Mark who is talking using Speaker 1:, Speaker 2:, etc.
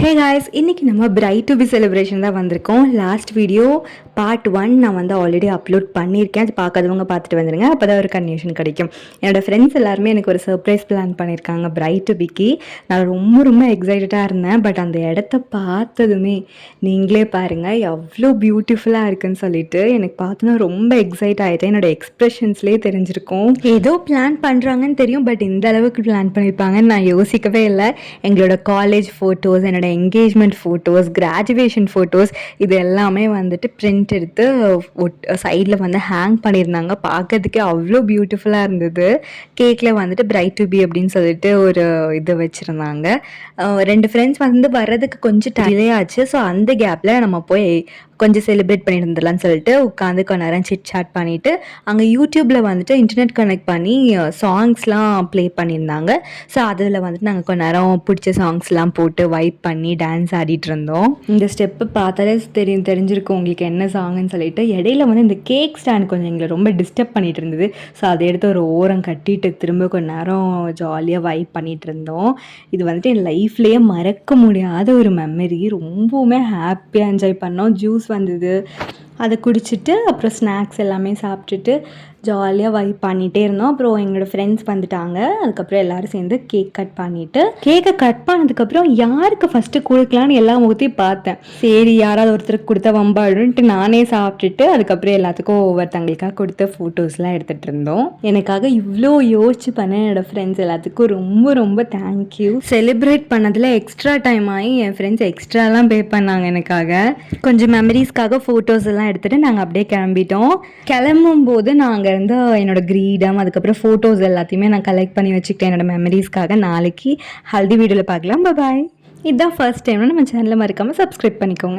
Speaker 1: Hey guys, இன்றைக்கி நம்ம bright to be celebration தான் வந்திருக்கோம். லாஸ்ட் வீடியோ பார்ட் 1 நான் வந்து ஆல்ரெடி அப்லோட் பண்ணியிருக்கேன். அது பார்க்காதவங்க பார்த்துட்டு வந்துடுங்க, அப்போ தான் ஒரு கன்ஃபியூஷன் கிடைக்கும். என்னோடய ஃப்ரெண்ட்ஸ் எல்லாருமே எனக்கு ஒரு சர்ப்ரைஸ் பிளான் பண்ணியிருக்காங்க பிரைட் டு பிக்கு. நான் ரொம்ப எக்ஸைட்டடாக இருந்தேன். பட் அந்த இடத்த பார்த்ததுமே நீங்களே பாருங்கள் எவ்வளோ பியூட்டிஃபுல்லாக இருக்குன்னு சொல்லிட்டு எனக்கு பார்த்தோன்னா ரொம்ப எக்ஸைட் ஆகிட்டேன். என்னோடய எக்ஸ்ப்ரெஷன்ஸ்லேயே தெரிஞ்சிருக்கும் ஏதோ பிளான் பண்ணுறாங்கன்னு தெரியும். பட் இந்த அளவுக்கு பிளான் பண்ணியிருப்பாங்கன்னு நான் யோசிக்கவே இல்லை. எங்களோட காலேஜ் ஃபோட்டோஸ், என்னோட என்கேஜ்மெண்ட் ஃபோட்டோஸ், கிராஜுவேஷன் ஃபோட்டோஸ், இது எல்லாமே வந்துட்டு பிரிண்ட் எடுத்து சைடில் வந்து ஹேங் பண்ணியிருந்தாங்க. பார்க்கறதுக்கே அவ்வளோ பியூட்டிஃபுல்லாக இருந்தது. கேக்கில் வந்துட்டு பிரைட் டு பி அப்படின்னு சொல்லிட்டு ஒரு இது வச்சுருந்தாங்க. 2 ஃப்ரெண்ட்ஸ் வந்து வர்றதுக்கு கொஞ்சம் டிலே ஆச்சு. ஸோ அந்த கேப்பில் நம்ம போய் கொஞ்சம் செலிப்ரேட் பண்ணிட்டு வந்துடலான்னு சொல்லிட்டு உட்காந்து கொஞ்ச நேரம் சிட் சாட் பண்ணிவிட்டு அங்கே யூடியூப்பில் வந்துட்டு இன்டர்நெட் கனெக்ட் பண்ணி சாங்ஸ்லாம் ப்ளே பண்ணியிருந்தாங்க. ஸோ அதில் வந்துட்டு நாங்கள் கொஞ்ச நேரம் பிடிச்ச சாங்ஸ்லாம் போட்டு வைப் பண்ணி டான்ஸ் ஆடிட்டு இருந்தோம். இந்த ஸ்டெப்பு பார்த்தாலே தெரிஞ்சிருக்கும் உங்களுக்கு என்ன சாங்குன்னு சொல்லிட்டு. இடையில வந்து இந்த கேக் ஸ்டாண்ட் கொஞ்சம் எங்களை ரொம்ப டிஸ்டர்ப் பண்ணிகிட்டு இருந்தது. ஸோ அதை எடுத்து ஒரு ஓரம் கட்டிட்டு திரும்ப கொஞ்ச நேரம் ஜாலியாக வைப் பண்ணிகிட்டு இருந்தோம். இது வந்துட்டு என் லைஃப்லேயே மறக்க முடியாத ஒரு மெமரி. ரொம்பவுமே ஹாப்பியாக என்ஜாய் பண்ணோம். ஜூஸ் வந்தது, அதை குடிச்சிட்டு அப்புறம் ஸ்நாக்ஸ் எல்லாமே சாப்பிட்டுட்டு ஜாலியாக வைப் பண்ணிகிட்டே இருந்தோம். அப்புறம் எங்களோடய ஃப்ரெண்ட்ஸ் வந்துட்டாங்க. அதுக்கப்புறம் எல்லோரும் சேர்ந்து கேக் கட் பண்ணிவிட்டு கேக்கை கட் பண்ணதுக்கப்புறம் யாருக்கு ஃபஸ்ட்டு கொடுக்கலான்னு எல்லா முகத்தையும் பார்த்தேன். சரி யாராவது ஒருத்தருக்கு கொடுத்தா வம்பாடுன்ட்டு நானே சாப்பிட்டுட்டு அதுக்கப்புறம் எல்லாத்துக்கும் ஒவ்வொருத்தங்களுக்காக கொடுத்த ஃபோட்டோஸ்லாம் எடுத்துகிட்டு இருந்தோம். எனக்காக இவ்வளோ யோசிச்சு பண்ண என்னோடய ஃப்ரெண்ட்ஸ் எல்லாத்துக்கும் ரொம்ப தேங்க்யூ. செலிப்ரேட் பண்ணதில் எக்ஸ்ட்ரா டைம் ஆகி என் ஃப்ரெண்ட்ஸ் எக்ஸ்ட்ராலாம் பே பண்ணாங்க எனக்காக. கொஞ்சம் மெமரிஸ்க்காக ஃபோட்டோஸ் எல்லாம் எடுத்துகிட்டு நாங்கள் அப்படியே கிளம்பிட்டோம். கிளம்பும்போது நாங்கள் வந்து என்னோட கிரீடம் அதுக்கப்புறம் ஃபோட்டோஸ் எல்லாத்தையுமே நான் கலெக்ட் பண்ணி வச்சுக்கிட்டேன் என்னோட மெமரிஸ்க்காக. நாளைக்கு ஹல்தி வீடியோவில் பார்க்கலாம். பாய். இதுதான் ஃபர்ஸ்ட் டைம்னா நம்ம சேனலை மறக்காமல் சப்ஸ்கிரைப் பண்ணிக்கோங்க.